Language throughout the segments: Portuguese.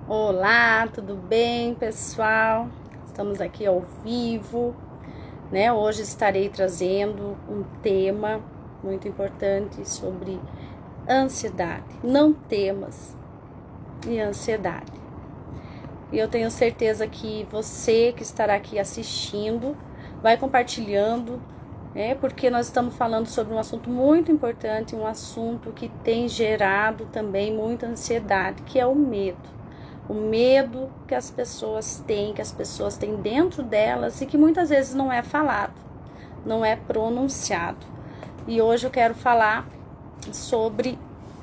Olá, tudo bem, pessoal? Estamos aqui ao vivo, né? Hoje estarei trazendo um tema muito importante sobre ansiedade. Não temas e ansiedade. E eu tenho certeza que você que estará aqui assistindo vai compartilhando, né? Porque nós estamos falando sobre um assunto muito importante, um assunto que tem gerado também muita ansiedade, que é o medo. O medo que as pessoas têm dentro delas e que muitas vezes não é falado, não é pronunciado. E hoje eu quero falar sobre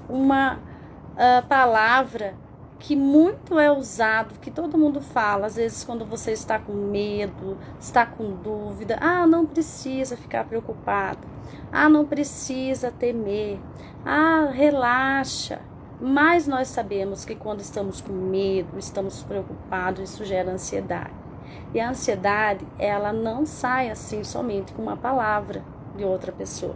uma palavra que muito é usado, que todo mundo fala, às vezes quando você está com medo, está com dúvida, não precisa ficar preocupado, não precisa temer, relaxa. Mas nós sabemos que quando estamos com medo, estamos preocupados, isso gera ansiedade. E a ansiedade, ela não sai assim somente com uma palavra de outra pessoa.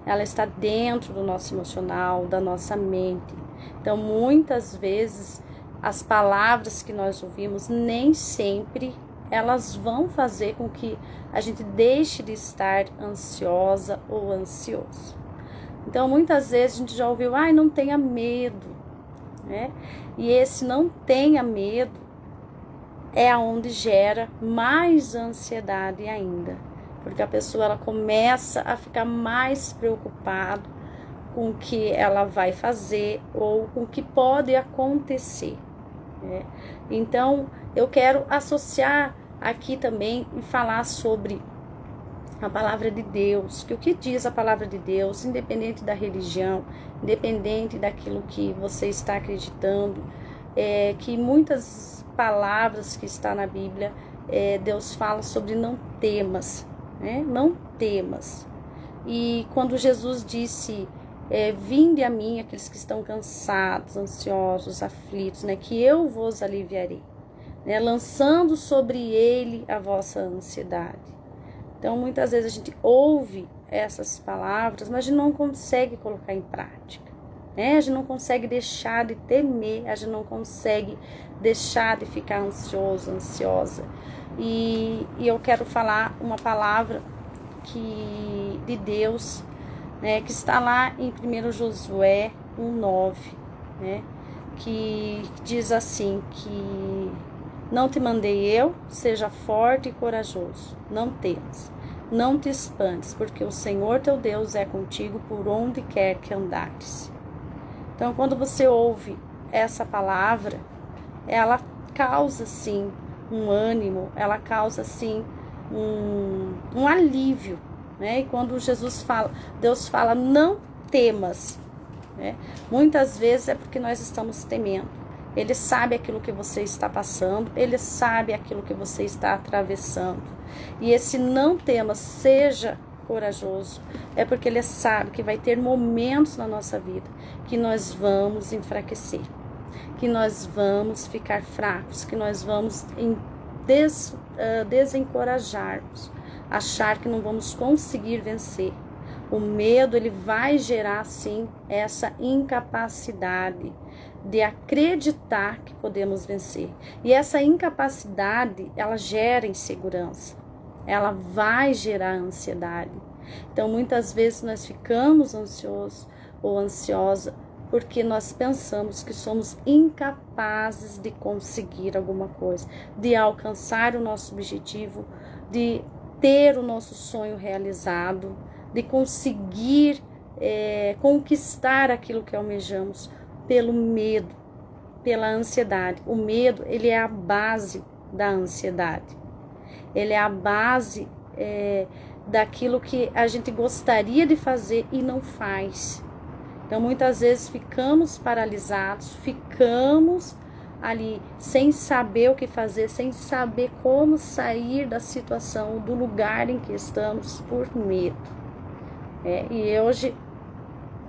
Ela está dentro do nosso emocional, da nossa mente. Então, muitas vezes, as palavras que nós ouvimos, nem sempre elas vão fazer com que a gente deixe de estar ansiosa ou ansioso. Então, muitas vezes a gente já ouviu, não tenha medo, né? E esse não tenha medo é onde gera mais ansiedade ainda. Porque a pessoa ela começa a ficar mais preocupada com o que ela vai fazer ou com o que pode acontecer, né? Então, eu quero associar aqui também e falar sobre a palavra de Deus, que o que diz a palavra de Deus, independente da religião, independente daquilo que você está acreditando, que muitas palavras que está na Bíblia, Deus fala sobre não temas, né? Não temas. E quando Jesus disse, vinde a mim aqueles que estão cansados, ansiosos, aflitos, né? Que eu vos aliviarei, né? Lançando sobre ele a vossa ansiedade. Então, muitas vezes a gente ouve essas palavras, mas a gente não consegue colocar em prática, né? A gente não consegue deixar de temer, a gente não consegue deixar de ficar ansioso, ansiosa. E eu quero falar uma palavra de Deus, né, que está lá em 1 Josué 1:9, né, que diz assim, que não te mandei eu, seja forte e corajoso, não temas, não te espantes, porque o Senhor teu Deus é contigo por onde quer que andares. Então, quando você ouve essa palavra, ela causa, sim, um ânimo, ela causa, sim, um alívio, né? E quando Deus fala, não temas, né? Muitas vezes é porque nós estamos temendo. Ele sabe aquilo que você está passando, ele sabe aquilo que você está atravessando. E esse não temas, seja corajoso, é porque ele sabe que vai ter momentos na nossa vida que nós vamos enfraquecer, que nós vamos ficar fracos, que nós vamos desencorajarmos, achar que não vamos conseguir vencer. O medo, ele vai gerar, sim, essa incapacidade de acreditar que podemos vencer. E essa incapacidade, ela gera insegurança, ela vai gerar ansiedade. Então, muitas vezes nós ficamos ansiosos ou ansiosa porque nós pensamos que somos incapazes de conseguir alguma coisa, de alcançar o nosso objetivo, de ter o nosso sonho realizado, de conseguir conquistar aquilo que almejamos, pelo medo, pela ansiedade. O medo, ele é a base da ansiedade. Ele é a base daquilo que a gente gostaria de fazer e não faz. Então, muitas vezes ficamos paralisados, ficamos ali sem saber o que fazer, sem saber como sair da situação, do lugar em que estamos por medo. E hoje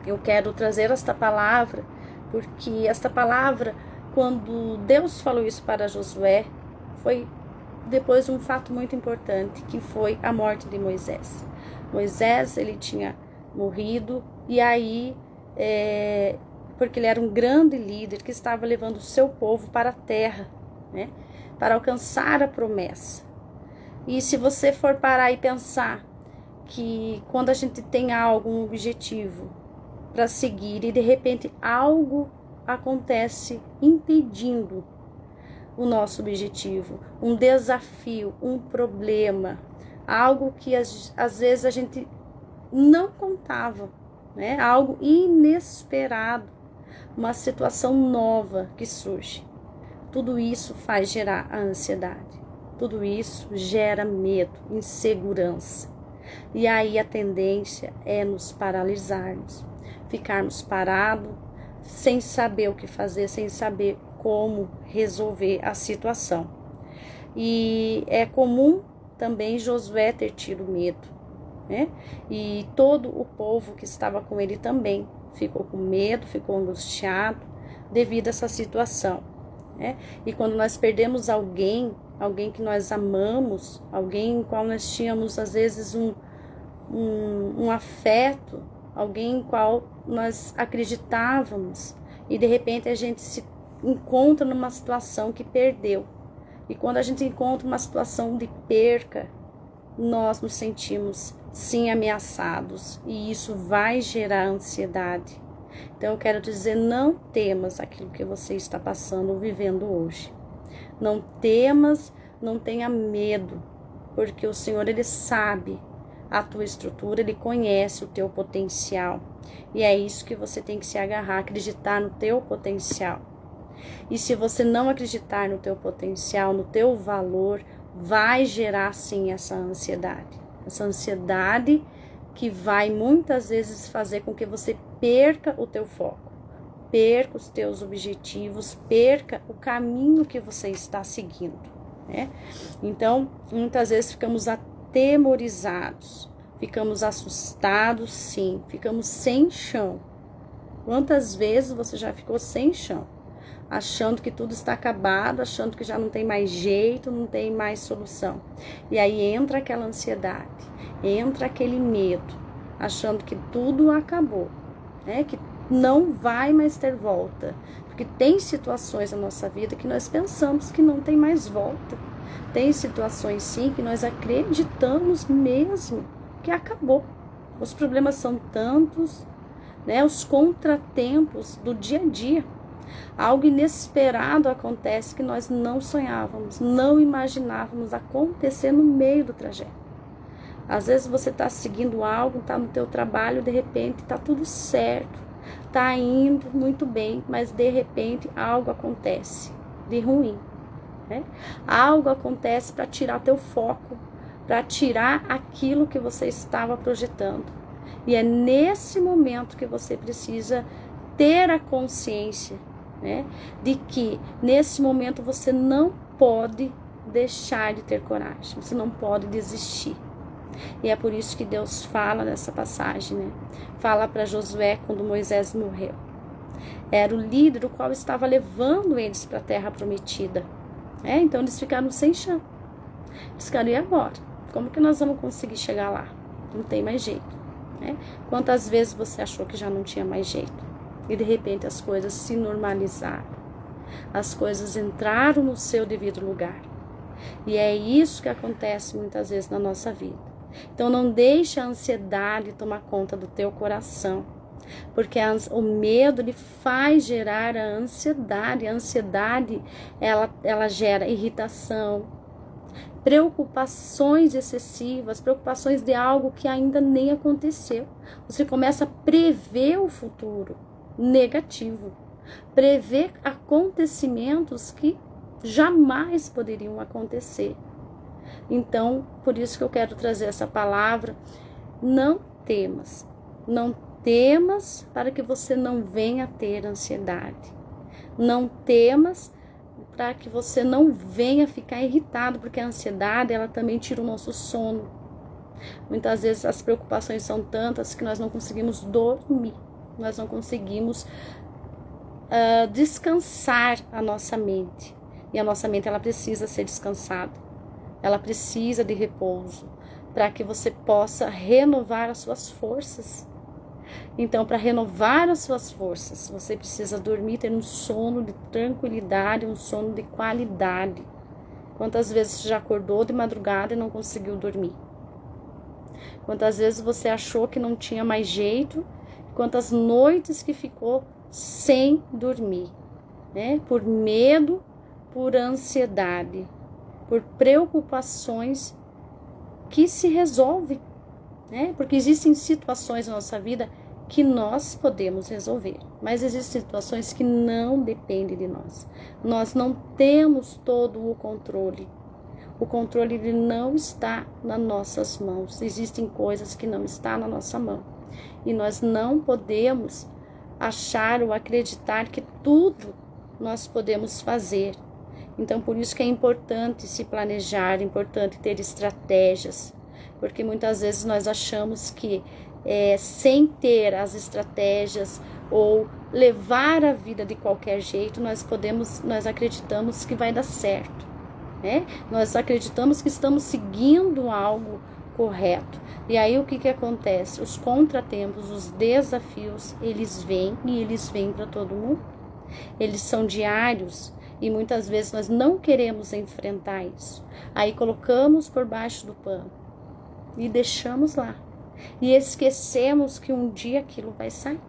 eu quero trazer esta palavra, porque esta palavra, quando Deus falou isso para Josué, foi depois de um fato muito importante, que foi a morte de Moisés. Moisés, ele tinha morrido, e aí porque ele era um grande líder que estava levando o seu povo para a terra, né? Para alcançar a promessa. E se você for parar e pensar que quando a gente tem algo, um objetivo para seguir e de repente algo acontece impedindo o nosso objetivo, um desafio, um problema, algo que às vezes a gente não contava, né? Algo inesperado, uma situação nova que surge. Tudo isso faz gerar a ansiedade. Tudo isso gera medo, insegurança. E aí a tendência é nos paralisarmos, ficarmos parados, sem saber o que fazer, sem saber como resolver a situação. E é comum também Josué ter tido medo, né? E todo o povo que estava com ele também ficou com medo, ficou angustiado devido a essa situação, né? E quando nós perdemos alguém que nós amamos, alguém em qual nós tínhamos às vezes um afeto, alguém em qual nós acreditávamos, e de repente a gente se encontra numa situação que perdeu. E quando a gente encontra uma situação de perca, nós nos sentimos sim ameaçados, e isso vai gerar ansiedade. Então eu quero dizer, não temas aquilo que você está passando ou vivendo hoje. Não temas, não tenha medo, porque o Senhor, Ele sabe a tua estrutura, Ele conhece o teu potencial. E é isso que você tem que se agarrar, acreditar no teu potencial. E se você não acreditar no teu potencial, no teu valor, vai gerar sim essa ansiedade. Essa ansiedade que vai muitas vezes fazer com que você perca o teu foco, perca os teus objetivos, perca o caminho que você está seguindo, né? Então, muitas vezes ficamos atemorizados, ficamos assustados, sim, ficamos sem chão. Quantas vezes você já ficou sem chão? Achando que tudo está acabado, achando que já não tem mais jeito, não tem mais solução. E aí entra aquela ansiedade, entra aquele medo, achando que tudo acabou, né? Que não vai mais ter volta. Porque tem situações na nossa vida que nós pensamos que não tem mais volta. Tem situações sim que nós acreditamos mesmo que acabou. Os problemas são tantos, né? Os contratempos do dia a dia. Algo inesperado acontece que nós não sonhávamos, não imaginávamos acontecer no meio do trajeto. Às vezes você está seguindo algo, está no teu trabalho, de repente está tudo certo, está indo muito bem, mas de repente algo acontece de ruim, né? Algo acontece para tirar teu foco, para tirar aquilo que você estava projetando. E é nesse momento que você precisa ter a consciência, né, de que nesse momento você não pode deixar de ter coragem, você não pode desistir. E é por isso que Deus fala nessa passagem, né? Fala para Josué quando Moisés morreu. Era o líder o qual estava levando eles para a terra prometida, né? Então eles ficaram sem chão. Eles ficaram, e agora? Como que nós vamos conseguir chegar lá? Não tem mais jeito, né? Quantas vezes você achou que já não tinha mais jeito? E de repente as coisas se normalizaram. As coisas entraram no seu devido lugar. E é isso que acontece muitas vezes na nossa vida. Então não deixe a ansiedade tomar conta do teu coração. Porque o medo ele faz gerar a ansiedade. A ansiedade ela gera irritação, preocupações excessivas, preocupações de algo que ainda nem aconteceu. Você começa a prever o futuro negativo, prever acontecimentos que jamais poderiam acontecer. Então, por isso que eu quero trazer essa palavra, não temas, não temas para que você não venha ter ansiedade, não temas para que você não venha ficar irritado, porque a ansiedade ela também tira o nosso sono. Muitas vezes as preocupações são tantas que nós não conseguimos dormir. Nós não conseguimos descansar a nossa mente. E a nossa mente ela precisa ser descansada. Ela precisa de repouso para que você possa renovar as suas forças. Então, para renovar as suas forças, você precisa dormir, ter um sono de tranquilidade, um sono de qualidade. Quantas vezes você já acordou de madrugada e não conseguiu dormir? Quantas vezes você achou que não tinha mais jeito? Quantas noites que ficou sem dormir, né? Por medo, por ansiedade, por preocupações que se resolvem, né? Porque existem situações na nossa vida que nós podemos resolver, mas existem situações que não dependem de nós. Nós não temos todo o controle. O controle ele não está nas nossas mãos. Existem coisas que não estão na nossa mão. E nós não podemos achar ou acreditar que tudo nós podemos fazer. Então, por isso que é importante se planejar, é importante ter estratégias. Porque muitas vezes nós achamos que sem ter as estratégias ou levar a vida de qualquer jeito, nós acreditamos que vai dar certo, né? Nós acreditamos que estamos seguindo algo correto. E aí o que acontece? Os contratempos, os desafios, eles vêm e eles vêm para todo mundo. Eles são diários e muitas vezes nós não queremos enfrentar isso. Aí colocamos por baixo do pano e deixamos lá. E esquecemos que um dia aquilo vai sair,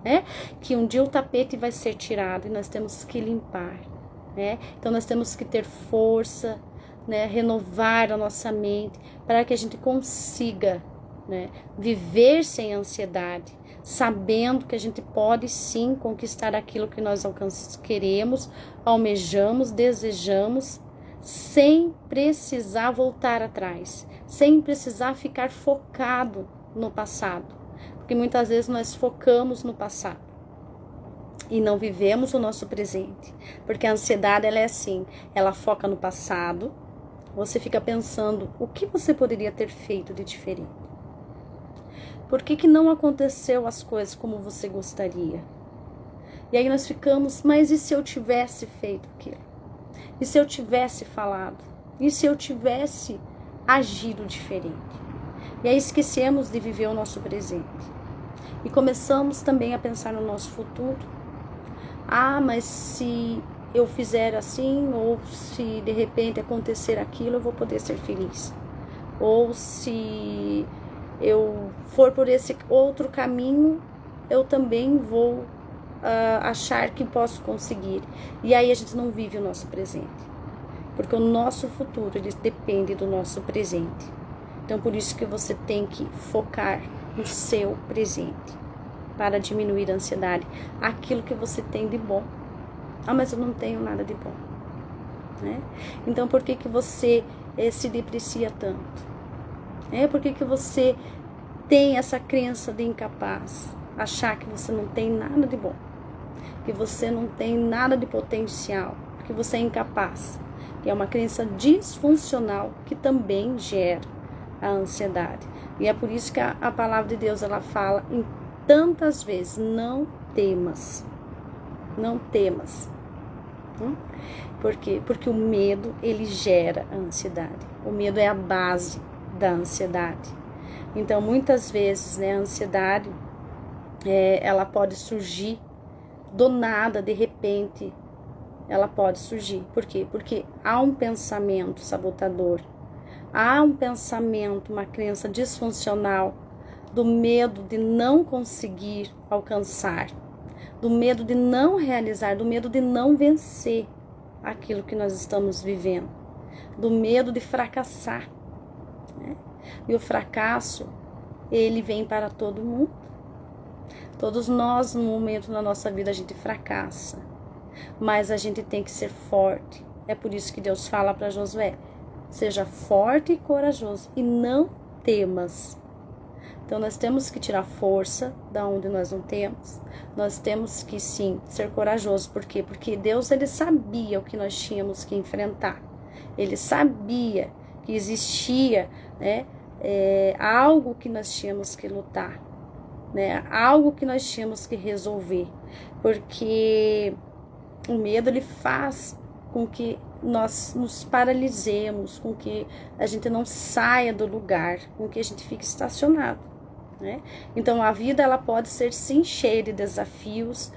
né? Que um dia o tapete vai ser tirado e nós temos que limpar, né? Então nós temos que ter força, né? Renovar a nossa mente para que a gente consiga, né? Viver sem ansiedade, sabendo que a gente pode sim conquistar aquilo que nós queremos, almejamos, desejamos, sem precisar voltar atrás, sem precisar ficar focado no passado. Porque muitas vezes nós focamos no passado e não vivemos o nosso presente. Porque a ansiedade ela é assim, ela foca no passado, você fica pensando o que você poderia ter feito de diferente. Por que não aconteceu as coisas como você gostaria? E aí nós ficamos, mas e se eu tivesse feito aquilo? E se eu tivesse falado? E se eu tivesse agido diferente? E aí esquecemos de viver o nosso presente. E começamos também a pensar no nosso futuro. Ah, mas se eu fizer assim, ou se de repente acontecer aquilo, eu vou poder ser feliz. Ou se eu for por esse outro caminho, eu também vou achar que posso conseguir. E aí a gente não vive o nosso presente. Porque o nosso futuro ele depende do nosso presente. Então por isso que você tem que focar no seu presente. Para diminuir a ansiedade. Aquilo que você tem de bom. Ah, mas eu não tenho nada de bom. Né? Então por que você se deprecia tanto? Por que você tem essa crença de incapaz? Achar que você não tem nada de bom. Que você não tem nada de potencial. Que você é incapaz. Que é uma crença disfuncional que também gera a ansiedade. E é por isso que a palavra de Deus ela fala em tantas vezes, não temas. Não temas. Por quê? Porque o medo ele gera a ansiedade. O medo é a base da ansiedade. Então, muitas vezes, né, a ansiedade, ela pode surgir do nada, de repente, ela pode surgir. Por quê? Porque há um pensamento sabotador, há um pensamento, uma crença disfuncional, do medo de não conseguir alcançar, do medo de não realizar, do medo de não vencer aquilo que nós estamos vivendo, do medo de fracassar. Né? E o fracasso, ele vem para todo mundo. Todos nós, no momento da nossa vida, a gente fracassa. Mas a gente tem que ser forte. É por isso que Deus fala para Josué, seja forte e corajoso e não temas. Então nós temos que tirar força da onde nós não temos. Nós temos que sim ser corajosos. Por quê? Porque Deus ele sabia o que nós tínhamos que enfrentar. Ele sabia que existia, né, algo que nós tínhamos que lutar, né, algo que nós tínhamos que resolver. Porque o medo ele faz com que nós nos paralisemos, com que a gente não saia do lugar, com que a gente fique estacionado. né? Então a vida ela pode ser sim cheia de desafios,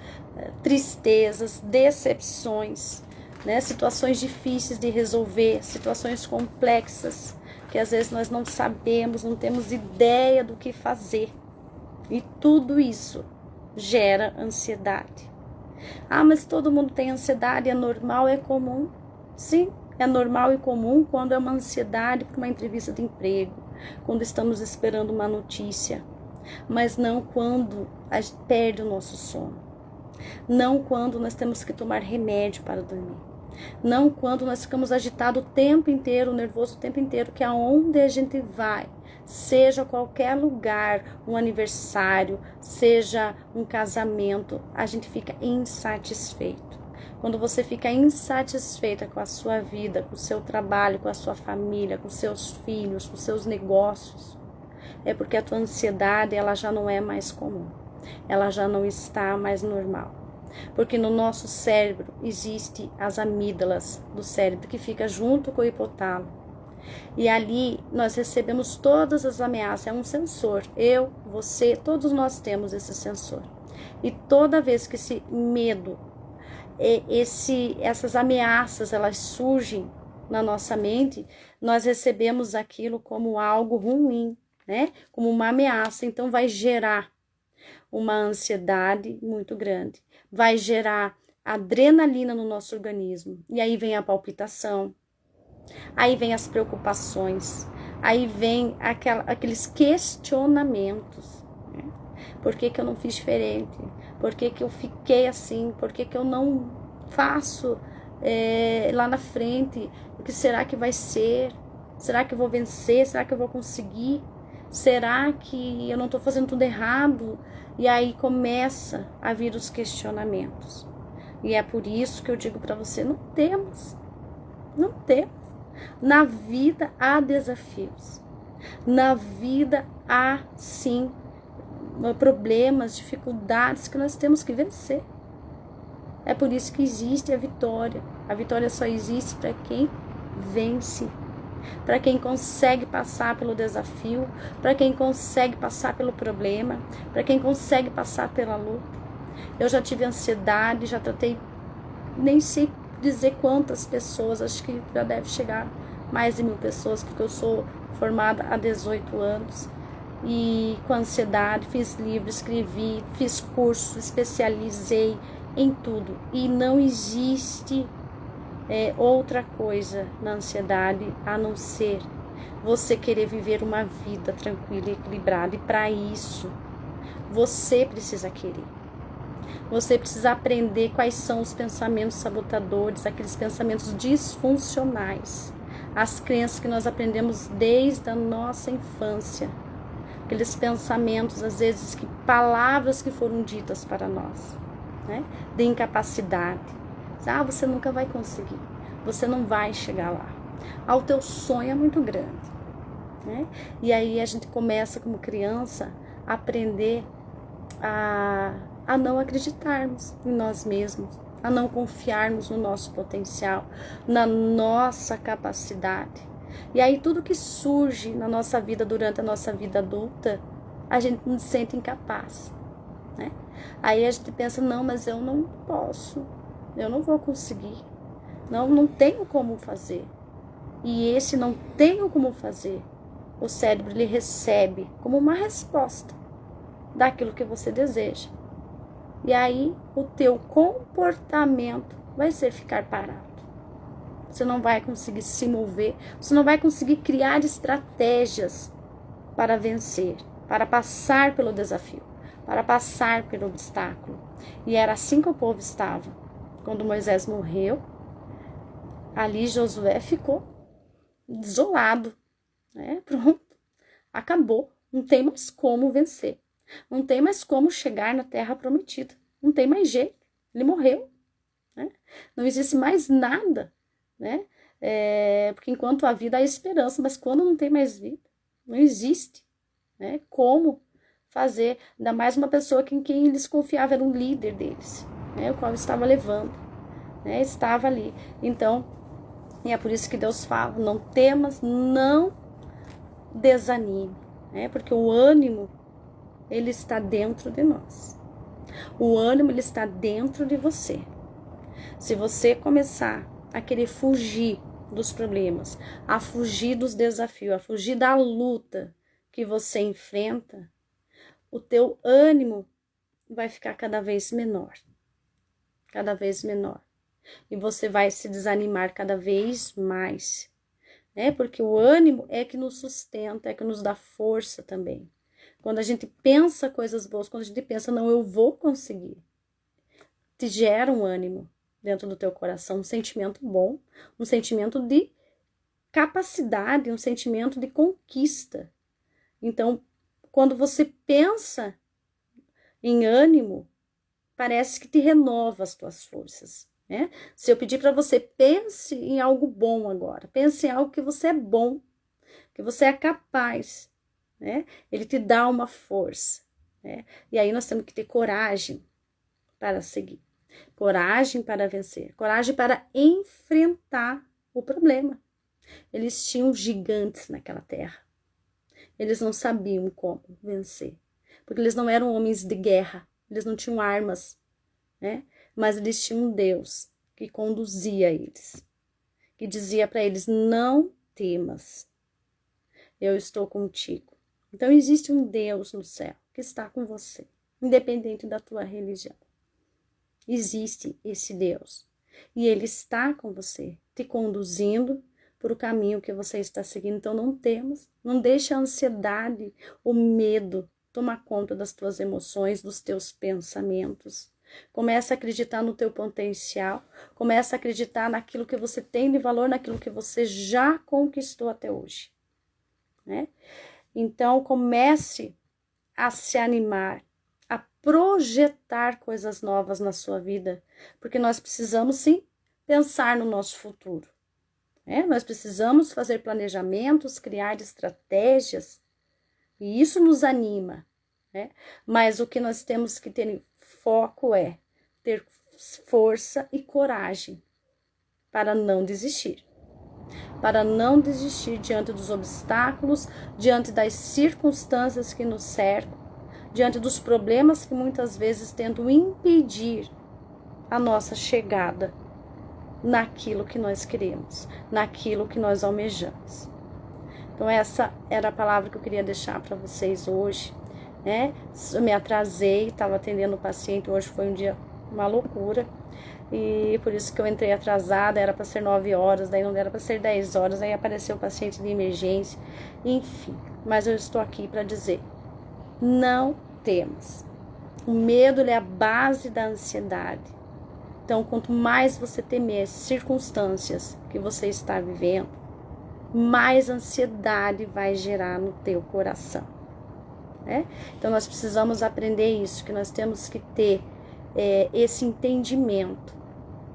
tristezas, decepções, né? Situações difíceis de resolver, situações complexas, que às vezes nós não sabemos, não temos ideia do que fazer. E tudo isso gera ansiedade. Ah, mas todo mundo tem ansiedade, é normal, é comum. Sim, é normal e comum quando é uma ansiedade para uma entrevista de emprego, quando estamos esperando uma notícia, mas não quando a gente perde o nosso sono, não quando nós temos que tomar remédio para dormir, não quando nós ficamos agitados o tempo inteiro, nervoso o tempo inteiro, que aonde a gente vai, seja qualquer lugar, um aniversário, seja um casamento, a gente fica insatisfeito. Quando você fica insatisfeita com a sua vida, com o seu trabalho, com a sua família, com seus filhos, com seus negócios, é porque a tua ansiedade ela já não é mais comum, ela já não está mais normal. Porque no nosso cérebro existe as amígdalas do cérebro que fica junto com o hipotálamo. E ali nós recebemos todas as ameaças, é um sensor. Eu, você, todos nós temos esse sensor. E toda vez que esse medo, essas ameaças, elas surgem na nossa mente, nós recebemos aquilo como algo ruim, né? Como uma ameaça. Então vai gerar uma ansiedade muito grande, vai gerar adrenalina no nosso organismo, e aí vem a palpitação, aí vem as preocupações, aí vem aqueles questionamentos, né? Por que eu não fiz diferente? Por que eu fiquei assim? Por que eu não faço lá na frente? O que será que vai ser? Será que eu vou vencer? Será que eu vou conseguir? Será que eu não estou fazendo tudo errado? E aí começa a vir os questionamentos. E é por isso que eu digo para você, não temos. Na vida há desafios. Na vida há, sim, problemas, dificuldades que nós temos que vencer. É por isso que existe a vitória. A vitória só existe para quem vence. Para quem consegue passar pelo desafio, para quem consegue passar pelo problema, para quem consegue passar pela luta. Eu já tive ansiedade, já tratei, nem sei dizer quantas pessoas, acho que já deve chegar mais de 1000 pessoas, porque eu sou formada há 18 anos. E com ansiedade, fiz livro, escrevi, fiz curso, especializei em tudo. E não existe outra coisa na ansiedade a não ser você querer viver uma vida tranquila e equilibrada. E para isso, você precisa querer. Você precisa aprender quais são os pensamentos sabotadores, aqueles pensamentos disfuncionais, as crenças que nós aprendemos desde a nossa infância. Aqueles pensamentos, às vezes, palavras que foram ditas para nós, né? De incapacidade. Ah, você nunca vai conseguir, você não vai chegar lá. Ah, o teu sonho é muito grande, né? E aí a gente começa, como criança, a aprender a não acreditarmos em nós mesmos, a não confiarmos no nosso potencial, na nossa capacidade. E aí tudo que surge na nossa vida durante a nossa vida adulta, a gente se sente incapaz, né? Aí a gente pensa, não, mas eu não posso, eu não vou conseguir, não tenho como fazer. E esse não tenho como fazer, o cérebro ele recebe como uma resposta daquilo que você deseja. E aí o teu comportamento vai ser ficar parado. Você não vai conseguir se mover, você não vai conseguir criar estratégias para vencer, para passar pelo desafio, para passar pelo obstáculo. E era assim que o povo estava. Quando Moisés morreu, ali Josué ficou desolado, né? Pronto, acabou. Não tem mais como vencer. Não tem mais como chegar na terra prometida. Não tem mais jeito. Ele morreu, né? Não existe mais nada, né? Porque enquanto há vida há esperança, mas quando não tem mais vida, não existe, né? Como fazer, ainda mais uma pessoa em quem eles confiavam, era um líder deles, né? O qual estava levando, né? Estava ali. Então, e é por isso que Deus fala, não temas, não desanime, né? Porque o ânimo ele está dentro de nós. O ânimo, ele está dentro de você. Se você começar a querer fugir dos problemas, a fugir dos desafios, a fugir da luta que você enfrenta, o teu ânimo vai ficar cada vez menor. Cada vez menor. E você vai se desanimar cada vez mais. Né? Porque o ânimo é que nos sustenta, é que nos dá força também. Quando a gente pensa coisas boas, quando a gente pensa, não, eu vou conseguir, te gera um ânimo dentro do teu coração, um sentimento bom, um sentimento de capacidade, um sentimento de conquista. Então, quando você pensa em ânimo, parece que te renova as tuas forças, né? Se eu pedir para você, pense em algo bom agora, pense em algo que você é bom, que você é capaz, né? Ele te dá uma força, né? E aí nós temos que ter coragem para seguir, coragem para vencer, coragem para enfrentar o problema. Eles tinham gigantes naquela terra. Eles não sabiam como vencer, porque eles não eram homens de guerra, eles não tinham armas, né? Mas eles tinham um Deus que conduzia eles, que dizia para eles, não temas, eu estou contigo. Então existe um Deus no céu que está com você, independente da tua religião. Existe esse Deus e ele está com você, te conduzindo por o caminho que você está seguindo. Então não temas, não deixe a ansiedade, o medo tomar conta das tuas emoções, dos teus pensamentos. Começa a acreditar no teu potencial, começa a acreditar naquilo que você tem de valor, naquilo que você já conquistou até hoje, né? Então comece a se animar, a projetar coisas novas na sua vida, porque nós precisamos sim pensar no nosso futuro, né? Nós precisamos fazer planejamentos, criar estratégias, e isso nos anima, né? Mas o que nós temos que ter foco é ter força e coragem para não desistir. Para não desistir diante dos obstáculos, diante das circunstâncias que nos cercam, diante dos problemas que muitas vezes tentam impedir a nossa chegada naquilo que nós queremos, naquilo que nós almejamos. Então essa era a palavra que eu queria deixar para vocês hoje, né? Eu me atrasei, estava atendendo o paciente, hoje foi um dia, uma loucura, e por isso que eu entrei atrasada, era para ser 9 horas, daí não era para ser 10 horas, aí apareceu o paciente de emergência, enfim, mas eu estou aqui para dizer, não temas. O medo é a base da ansiedade. Então, quanto mais você temer as circunstâncias que você está vivendo, mais ansiedade vai gerar no teu coração, né? Então, nós precisamos aprender isso, que nós temos que ter esse entendimento,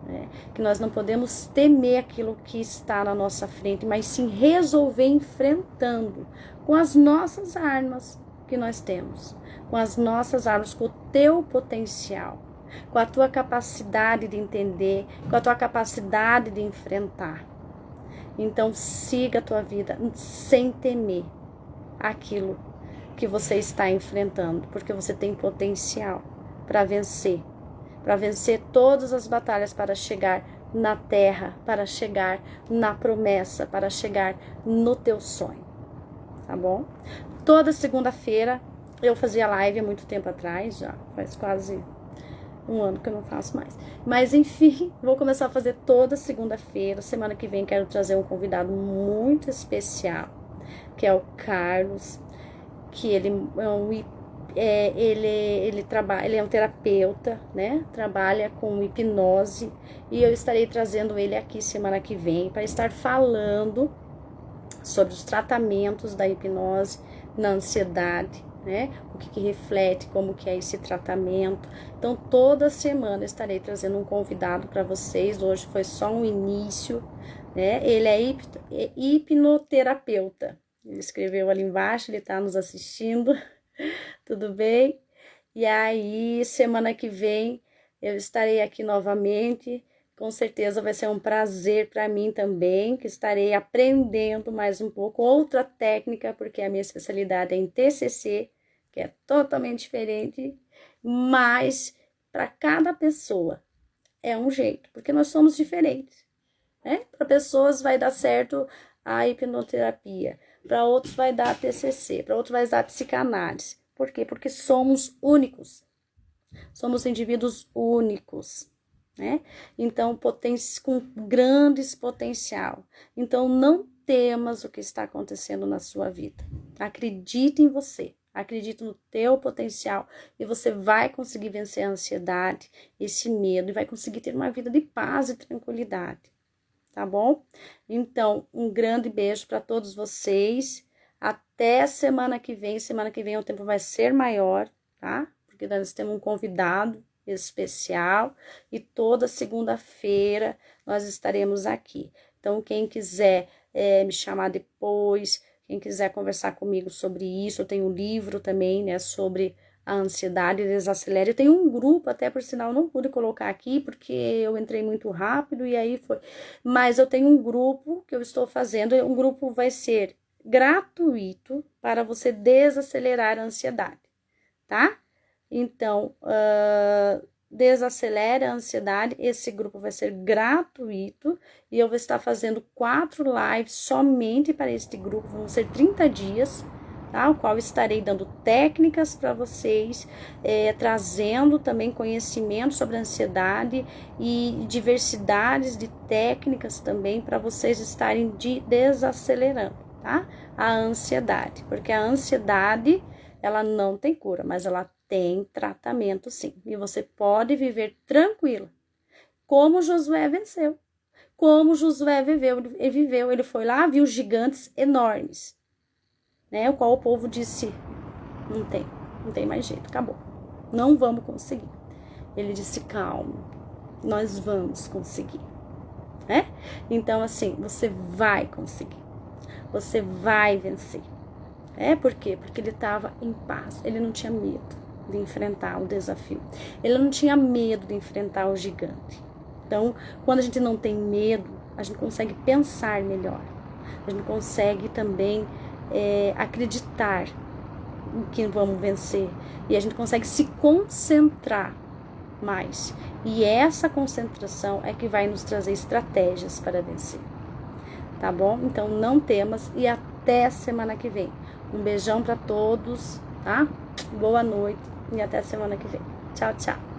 né? Que nós não podemos temer aquilo que está na nossa frente, mas sim resolver enfrentando com as nossas armas que nós temos, com as nossas armas, com o teu potencial, com a tua capacidade de entender, com a tua capacidade de enfrentar. Então siga a tua vida sem temer aquilo que você está enfrentando, porque você tem potencial para vencer todas as batalhas, para chegar na terra, para chegar na promessa, para chegar no teu sonho, tá bom? Toda segunda-feira eu fazia live há muito tempo atrás, já faz quase um ano que eu não faço mais. Mas enfim, vou começar a fazer toda segunda-feira. Semana que vem quero trazer um convidado muito especial, que é o Carlos, que ele é um terapeuta, né? Trabalha com hipnose, e eu estarei trazendo ele aqui semana que vem para estar falando sobre os tratamentos da hipnose na ansiedade, né? O que reflete, como que é esse tratamento. Então, toda semana estarei trazendo um convidado para vocês. Hoje foi só um início, né? Ele é hipnoterapeuta. Ele escreveu ali embaixo, ele está nos assistindo. Tudo bem? E aí, semana que vem, eu estarei aqui novamente. Com certeza vai ser um prazer para mim também, que estarei aprendendo mais um pouco outra técnica, porque a minha especialidade é em TCC, que é totalmente diferente, mas para cada pessoa é um jeito, porque nós somos diferentes, né? Para pessoas vai dar certo a hipnoterapia, para outros vai dar a TCC, para outros vai dar a psicanálise. Por quê? Porque somos únicos. Somos indivíduos únicos, né? Então, com grandes potencial. Então, não temas o que está acontecendo na sua vida. Acredite em você. Acredite no teu potencial e você vai conseguir vencer a ansiedade, esse medo e vai conseguir ter uma vida de paz e tranquilidade, tá bom? Então, um grande beijo para todos vocês. Até semana que vem. Semana que vem o tempo vai ser maior, tá? Porque nós temos um convidado especial e toda segunda-feira nós estaremos aqui. Então, quem quiser me chamar depois, quem quiser conversar comigo sobre isso, eu tenho um livro também, né, sobre a ansiedade desacelera. Eu tenho um grupo, até por sinal, não pude colocar aqui, porque eu entrei muito rápido e aí foi. Mas eu tenho um grupo que eu estou fazendo, um grupo vai ser gratuito para você desacelerar a ansiedade, tá? Então, desacelera a ansiedade, esse grupo vai ser gratuito e eu vou estar fazendo 4 lives somente para este grupo, vão ser 30 dias, tá? O qual estarei dando técnicas para vocês, trazendo também conhecimento sobre a ansiedade e diversidades de técnicas também para vocês estarem desacelerando, tá? A ansiedade, porque a ansiedade, ela não tem cura, mas ela tem tratamento sim, e você pode viver tranquila, como Josué venceu, como Josué viveu, ele foi lá, viu gigantes enormes, né, o qual o povo disse, não tem mais jeito, acabou, não vamos conseguir. Ele disse, calma, nós vamos conseguir, né? Então assim, você vai conseguir, você vai vencer. Por quê? Porque ele estava em paz, ele não tinha medo de enfrentar o desafio, ele não tinha medo de enfrentar o gigante. Então, quando a gente não tem medo, a gente consegue pensar melhor, a gente consegue também acreditar em que vamos vencer, e a gente consegue se concentrar mais, e essa concentração é que vai nos trazer estratégias para vencer, tá bom? Então não temas e até semana que vem. Um beijão para todos, tá? Boa noite e até semana que vem. Tchau, tchau.